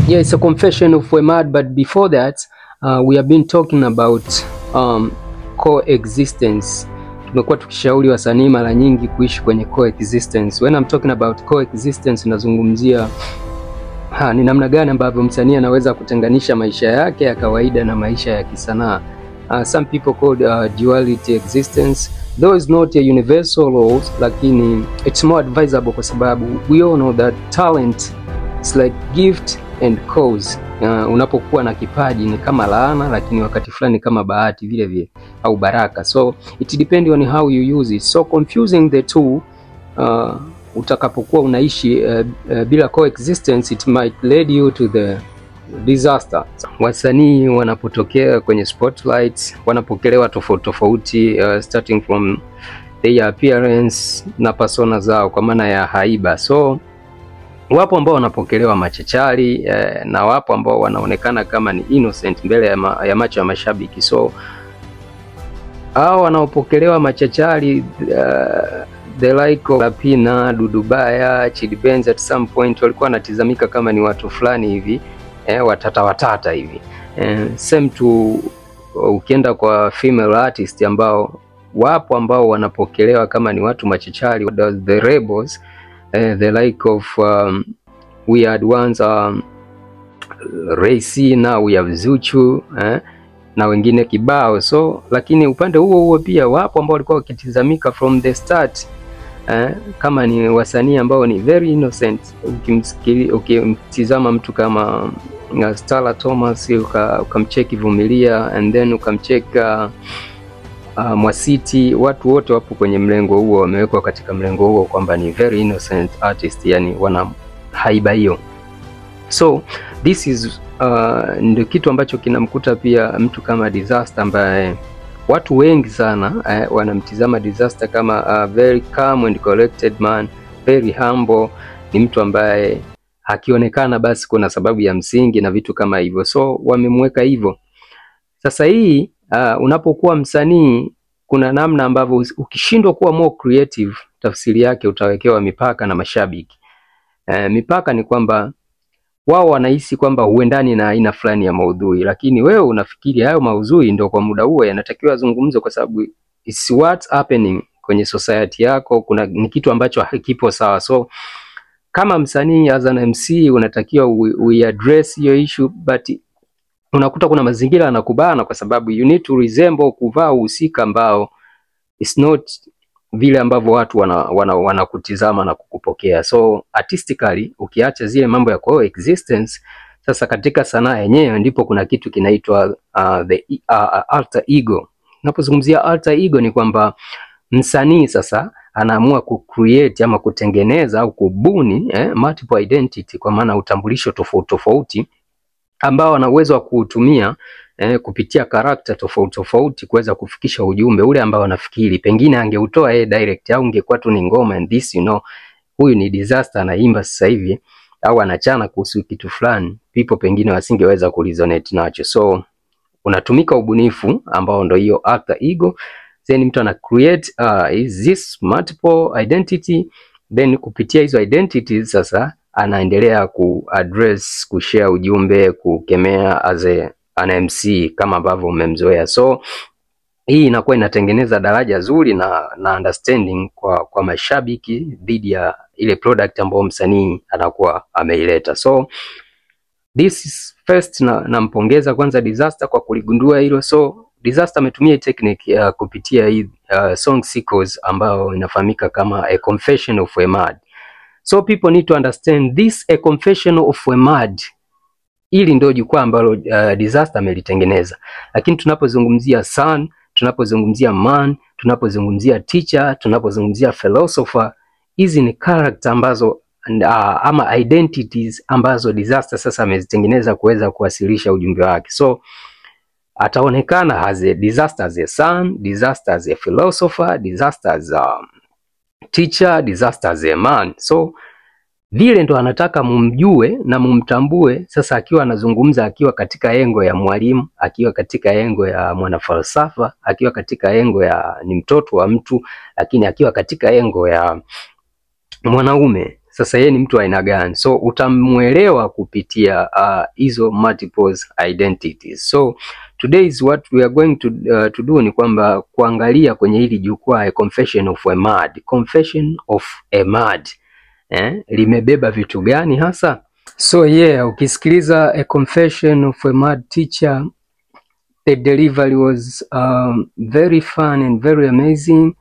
Yeah, it's a confession of Wemad, but before that, we have been talking about coexistence. Tumekuwa tukishauri wasanii mara nyingi kuishi kwenye coexistence. When I'm talking about coexistence, nazungumzia ni namna gani ambavyo msanii anaweza kutenganisha maisha yake ya kawaida na maisha ya kisanaa. Some people called duality existence. Though it's not a universal law, lakini it's more advisable kwa sababu we all know that talent is like gift and cause. Unapokuwa na kipaji ni kama laana, lakini wakati fulani kama bahati vile vile au baraka. So it depends on how you use it. So confusing the two, utakapokuwa unaishi bila coexistence, it might lead you to the disaster. Wasanii wanapotokea kwenye spotlight wanapokelewa tofauti tofauti, starting from their appearance na persona zao kwa maana ya haiba. So wapo ambao wanapokelewa machachari na wapo ambao wanaonekana kama ni innocent mbele ya macho ya mashabiki. So hao wanaopokelewa machachari, the like of Lapina, Dudubaya, Chidi Benz, at some point walikuwa wanatizamika kama ni watu fulani hivi, watata hivi. Same to ukienda kwa female artist ambao wapo ambao wanapokelewa kama ni watu machachari, the rebels, the like of we had once Racy, now we have Zuchu, na wengine kibao. So lakini upande huo pia wapo ambao walikuwa wakitizamika from the start kama ni wasanii ambao ni very innocent. Ukimtizama mtu kama Stella Thomas, ukamcheki Vumilia, and then ukamcheka Mwasiti, watu wote wapo kwenye mlengo huo, wamewekwa katika mlengo huo kwamba ni very innocent artist, yani wana haiba hiyo. So this is ndio kitu ambacho kinamkuta pia mtu kama Disaster, ambaye watu wengi sana wanamtizama Disaster kama very calm and collected man, very humble. Ni mtu ambaye hakionekana basi kuna sababu ya msingi na vitu kama hivyo, so wamemweka hivyo. Sasa hii unapokuwa msanii, kuna namna ambavyo ukishindwa kuwa more creative, tafsiri yake utawekewa mipaka na mashabiki. Mipaka ni kwamba wao wanahisi kwamba huendani na aina fulani ya maudhui, lakini wewe unafikiri hayo maudhui ndio kwa muda huo yanatakiwa zungumzo, kwa sababu it's what's happening kwenye society yako. Ni kitu ambacho hakipo sawa. So kama msanii as an MC unatakiwa we address hiyo issue, but unakuta kuna mazingira yanakubana kwa sababu you need to resemble, kuvaa uhusika ambao it's not vile ambavyo watu wanakutizama na kukupokea. So artistically ukiacha zile mambo ya coexistence, sasa katika sanaa yenyewe ndipo kuna kitu kinaitwa the alter ego. Napozungumzia alter ego ni kwamba msanii sasa anaamua kucreate ama kutengeneza au kubuni multiple identity, kwa maana utambulisho tofauti ambao ana uwezo wa kuutumia kupitia karakta tofauti kuweza kufikisha ujumbe ule ambao anafikiri pengine angeutoa direct au ungekuwa tu ni ngoma, and this huyu ni Disaster anaimba sasa hivi au anachana kuhusu kitu fulani, people pengine wasingeweza kuresonate nacho. So unatumika ubunifu ambao ndio hiyo alter ego, then mtu ana create is this multiple identity, then kupitia hizo identities sasa anaendelea kuaddress, kushare ujumbe, kukemea as an MC kama ambavyo umemzoea. So hii inakuwa inatengeneza daraja zuri na understanding kwa mashabiki dhidi ya ile product ambayo msanii anakuwa ameileta. So this is first, nampongeza kwanza Disaster kwa kuligundua hilo. So Disaster ametumia technique kupitia hii song sequence ambayo inafahamika kama A Confession of Wemad. So people need to understand this A Confession of Wemad. Hili ndio jukwaa ambalo Disaster amelitengeneza. Lakini tunapozungumzia son, tunapozungumzia man, tunapozungumzia teacher, tunapozungumzia philosopher, hizi ni character ambazo ama identities ambazo Disaster sasa amezitengeneza kuweza kuwasilisha ujumbe wake. So ataonekana as a Disaster as a son, Disaster as a philosopher, Disaster as a teacher, Disaster as a man. So vile ndo anataka mumjue na mumtambue. Sasa akiwa anazungumza, akiwa katika engo ya mwalimu, akiwa katika engo ya mwanafalsafa, akiwa katika engo ya ni mtoto wa mtu, lakini akiwa katika engo ya mwanaume. sasa yeye ni mtu aina gani. So utamuelewa kupitia hizo multiple identities. So today is what we are going to do ni kwamba kuangalia kwenye hili jukwaa A Confession of a Mad. Confession of a Mad limebeba vitu gani hasa? So yeah, ukisikiliza A Confession of a Mad Teacher, the delivery was very fun and very amazing.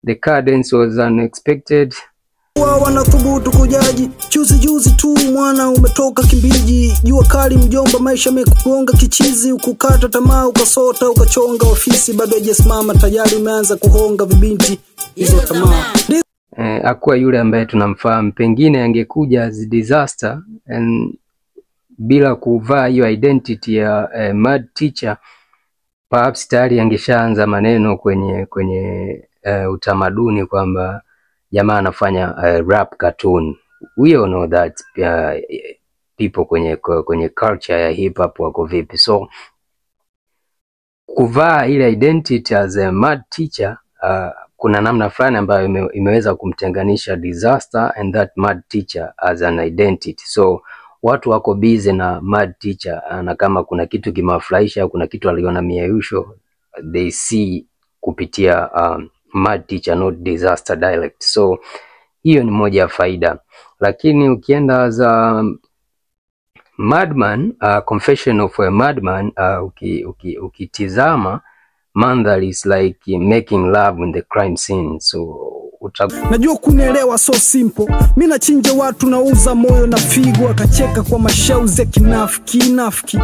The cadence was unexpected. Wanathubutu kujaji juzi tu mwana umetoka Kimbiji, jua kali mjomba, maisha mekugonga kichizi, ukukata tamaa ukasota ukachonga, ofisi bado hajasimama tayari umeanza kuhonga vibinti hizo tamaa. Hakuwa yule ambaye tunamfahamu, pengine angekuja as disaster and bila kuvaa hiyo identity ya Mad Teacher, perhaps tayari angeshaanza maneno kwenye utamaduni kwamba jamaa anafanya rap cartoon. We all know that people kwenye culture ya hip hop wako vipi. So kuvaa ile identity as a Mad Teacher, kuna namna fulani ambayo imeweza kumtenganisha disaster and that Mad Teacher as an identity. So watu wako busy na Mad Teacher, na kama kuna kitu kimewafurahisha, kuna kitu aliona miayusho, they see kupitia Mad Teacher, not disaster dialect. So hiyo ni moja ya faida. Lakini ukienda za Madman, Confession of a Madman, ukitizama mandhari is like making love in the crime scene. So najua kunielewa so simple, mimi nachinja watu nauza moyo na figo, akacheka kwa mashauzi ya kinafiki.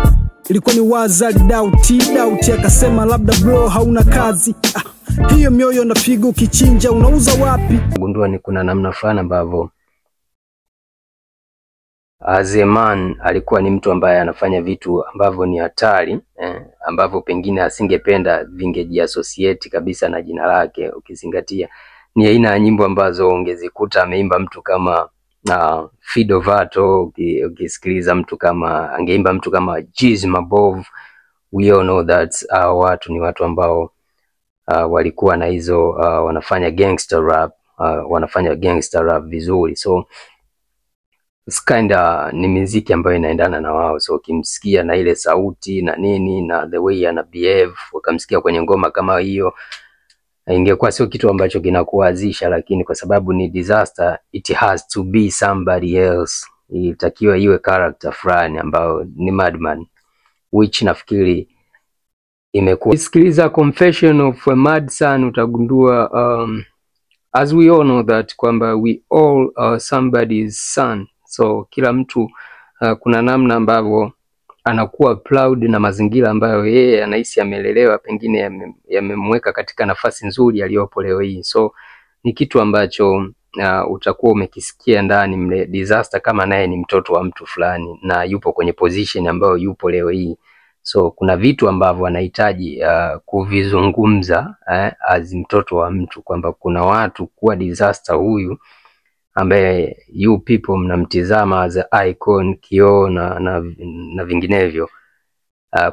Ilikuwa ni wazali dauti akasema labda bro hauna kazi. Hiyo mioyo na figo ukichinja unauza wapi? Gundua ni kuna namna fulani ambavyo as a man alikuwa ni mtu ambaye anafanya vitu ambavyo ni hatari, ambavyo pengine asingependa vingejiassociate kabisa na jina lake. Ukizingatia ni aina ya nyimbo ambazo ungezikuta ameimba mtu kama Fido Vato, ukisikiliza mtu kama angeimba mtu kama Jeez Mabov. We all know that watu ni watu ambao walikuwa na hizo wanafanya gangster rap vizuri. So it's ni muziki ambayo inaendana na wao. So ukimsikia na ile sauti na nini na the way ana behave, ukamsikia kwenye ngoma kama hiyo, ingekuwa sio kitu ambacho kinakuazisha, lakini kwa sababu ni disaster, it has to be somebody else. Itakiwa iwe character fulani ambao ni Madman, which nafikiri imekuwa. Sikiliza Confession of a Mad Son, utagundua as we all know that kwamba we all are somebody's son. So kila mtu kuna namna ambavyo anakuwa proud na mazingira ambayo yeye anahisi amelelewa, pengine yamemweka katika nafasi nzuri aliyopo leo hii. So ni kitu ambacho utakuwa umekisikia ndani mle disaster, kama naye ni mtoto wa mtu fulani na yupo kwenye position ambayo yupo leo hii. So kuna vitu ambavyo anahitaji kuvizungumza as mtoto wa mtu, kwamba kuna watu kuwa disaster huyu ambaye you people mnamtizama as a icon, kioo na vinginevyo.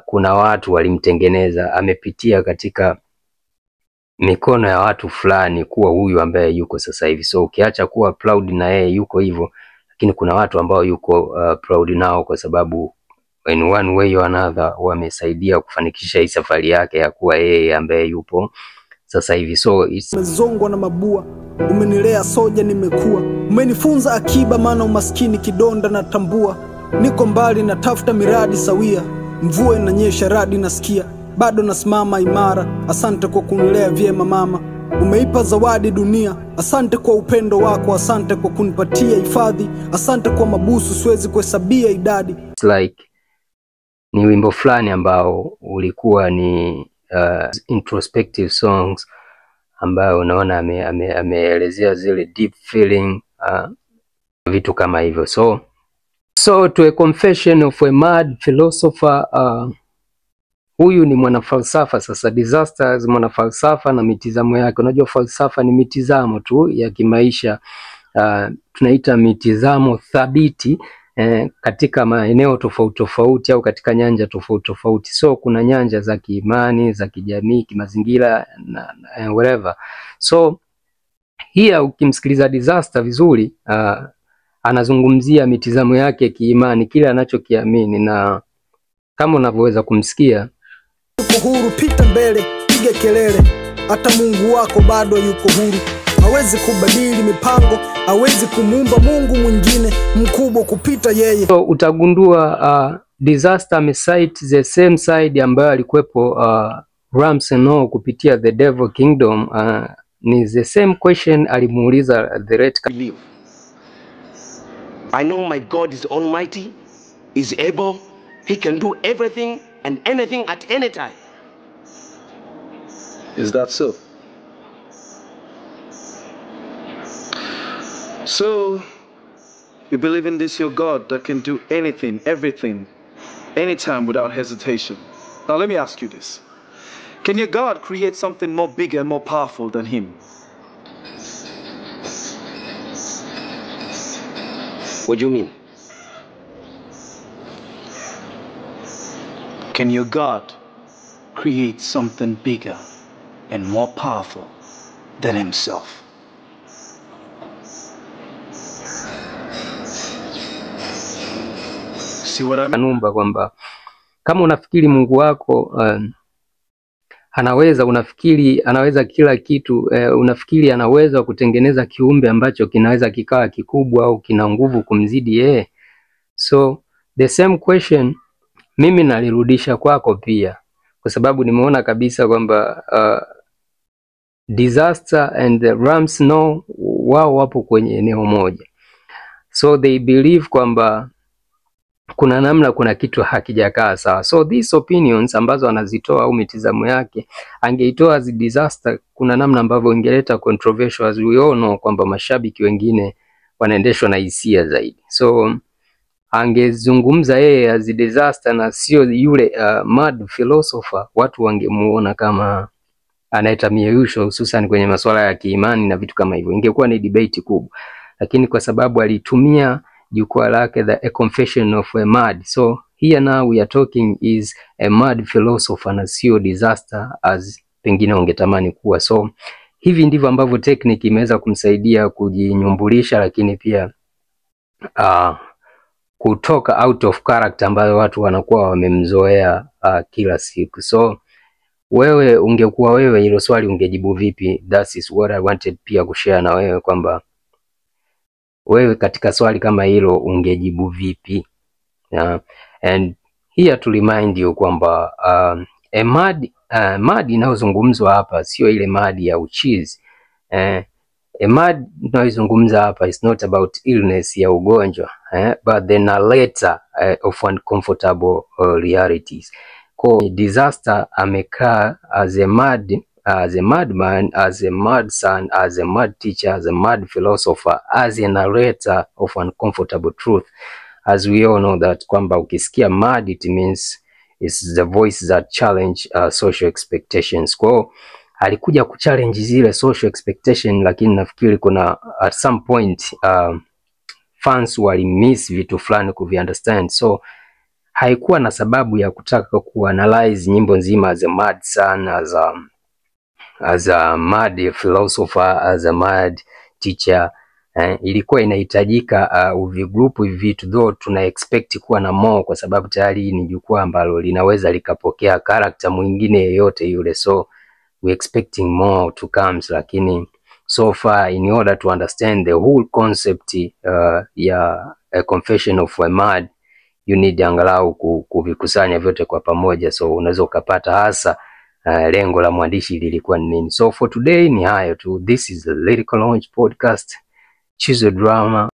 Kuna watu walimtengeneza, amepitia katika mikono ya watu fulani kuwa huyu ambaye yuko sasa hivi. So ukiacha kuwa proud na yeye yuko hivyo, lakini kuna watu ambao yuko proud nao kwa sababu in one way or another wamesaidia kufanikisha hii safari yake ya kuwa yeye ambaye yupo sasa hivi. So umezongwa na mabua, umenilea soja nimekuwa, umenifunza akiba maana umaskini kidonda na tambua, niko mbali na tafuta miradi sawia, mvua inanyesha radi nasikia, bado nasimama imara. Asante kwa kunilea vyema mama, umeipa zawadi dunia, asante kwa upendo wako, asante kwa kunipatia hifadhi, asante kwa mabusu siwezi kuhesabia idadi. It's like ni wimbo fulani ambao ulikuwa ni introspective songs ambayo unaona ameelezea zile deep feeling, vitu kama hivyo. So to A Confession of a Mad Philosopher, huyu ni mwanafalsafa. Sasa Disasters mwanafalsafa na mitizamo yake. Unajua falsafa ni mitizamo tu ya kimaisha, tunaita mitizamo thabiti katika maeneo tofauti au katika nyanja tofauti. So kuna nyanja za kiimani, za kijamii, kimazingira na whatever. So here ukimsikiliza Disaster vizuri, anazungumzia mitizamo yake kiimani, kile anachokiamini, na kama unavyoweza kumsikia yuko huru, pita mbele, piga kelele, hata Mungu wako bado yuko huru. Hawezi kubadili mipango, hawezi kumuumba Mungu mwingine mkubwa kupita yeye. So utagundua Disaster amesite the same side ambayo alikuwepo Ramsey kupitia The Devil Kingdom. Ni the same question alimuuliza the Red believe. I know my God is almighty, is able, he can do everything and anything at any time. Is that so? So, you believe in this your God that can do anything, everything, anytime without hesitation. Now let me ask you this. Can your God create something more bigger and more powerful than him? What do you mean? Can your God create something bigger and more powerful than himself? See what I mean? Anumba kwamba kama unafikiri Mungu wako unafikiri anaweza kila kitu, unafikiri anaweza kutengeneza kiumbe ambacho kinaweza kikawa kikubwa au kina nguvu kumzidi yeye. So the same question mimi nalirudisha kwako pia, kwa sababu nimeona kabisa kwamba Disaster and Ramsey wao wapo kwenye eneo moja. So they believe kwamba kuna namna kuna kitu hakijakaa sawa. So these opinions ambazo anazitoa au mitizamo yake angeitoa as Disaster, kuna namna ambavyo ingeleta controversial, as we all know kwamba mashabiki wengine wanaendeshwa na hisia zaidi. So angezungumza yeye as Disaster na sio yule mad philosopher, watu wangemuona kama anaita mieyusho, hususan kwenye masuala ya kiimani na vitu kama hivyo. Ingekuwa ni debate kubwa, lakini kwa sababu alitumia jukwaa lake A Confession of a Mad, so here now we are talking is a mad philosopher na sio Disaster as pengine ungetamani kuwa. So hivi ndivyo ambavyo technique imeweza kumsaidia kujinyumbulisha, lakini pia kutoka out of character ambayo watu wanakuwa wamemzoea kila siku. So wewe ungekuwa wewe, hilo swali ungejibu vipi? That is what I wanted pia kushare na wewe, kwamba wewe katika swali kama hilo ungejibu vipi? And here to remind you kwamba mad inayozungumzwa hapa sio ile mad ya uchizi. A mad inayozungumza hapa is not about illness ya ugonjwa, but the narrator of uncomfortable realities. Kwa Disaster amekaa as a madman, as a mad son, as a mad teacher, as a mad philosopher, as a narrator of uncomfortable truth. As we all know that kwamba ukisikia mad, it means it's the voice that challenge social expectations. Kwa alikuja kuchallenge zile social expectation, lakini nafikiri kuna at some point fans wali miss vitu fulani kuviunderstand. So haikuwa na sababu ya kutaka kuanalyze nyimbo nzima as a mad son, as a mad philosopher, as a mad teacher. Ilikuwa inahitajika uvigroup hivi vitu, though tuna expect kuwa na more, kwa sababu tayari ni jukwaa ambalo linaweza likapokea character mwingine yeyote yule. So we expecting more to come, lakini so far in order to understand the whole concept ya A Confession of a Mad, you need angalau kuvikusanya vyote kwa pamoja, so unaweza ukapata hasa lengo la mwandishi lilikuwa ni nini. So for today ni hayo tu. This is the Lyrical Lounge Podcast, Chizo Drama.